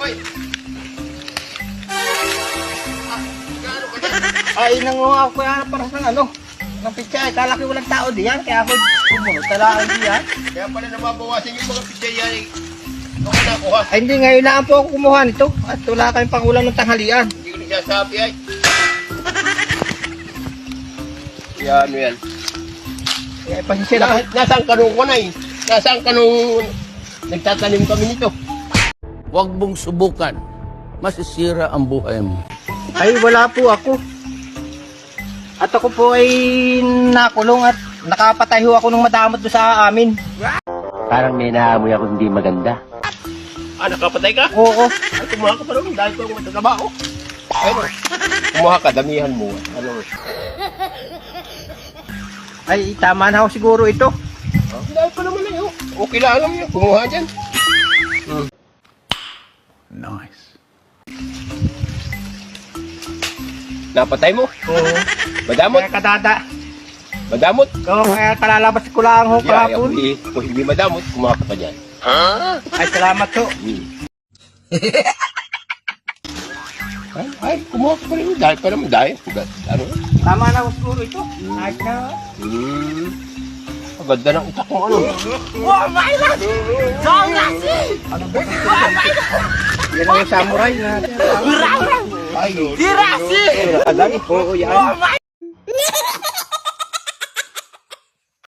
samurai. Gaano ka dyan? Ay, nanguha ako yan para sa ano, ng pichay. Kala ko walang tao diyan, kaya ako pumunod. Talaan diyan. Kaya pala nababawasan yung mga pichay yan eh. Ako nakuha. Ay, hindi, ngayon na po ako kumuha nito. At wala kayong pangulam ng tanghalian. Hindi ko nagsasabi ay. Yan, yan. Kaya pasensya na. Nasaan ka nung kunay? Nasaan ka nung nagtatanim kami nito? Huwag mong subukan. Masisira ang buhay mo. Ay, wala po ako. At ako po ay nakulong at nakapatay ho ako ng madamot doon sa amin. Parang may naamoy ako hindi maganda. Ah, nakapatay ka? Oo. Ay, kumuha ka pa rin. Dahil ko ang matatrabaho. Ayun. Kumuha ka, damihan mo. Ano? Ay, tama na ho siguro ito. Dahil pa naman eh. Okay lang alam yun. Kumuha dyan. Nice. Napatay mo? Oo. Madamot? Kaya kadada. Madamot? Oo, kaya kalalabas ko lang ho Yeah, kahapon. ako hindi madamot. Kumuha ka pa dyan. Ay, salamat ho. Ay, kumuha ka pa rin. Dahil pa naman. Dahil. Ano? Tama na ho siguro ito. Ayos na. Ang ganda ng itak mo ano. Oh my God! Ano ba ito? Yan ang samurai na. Ay, Dirasi! Oo, yan. Oh my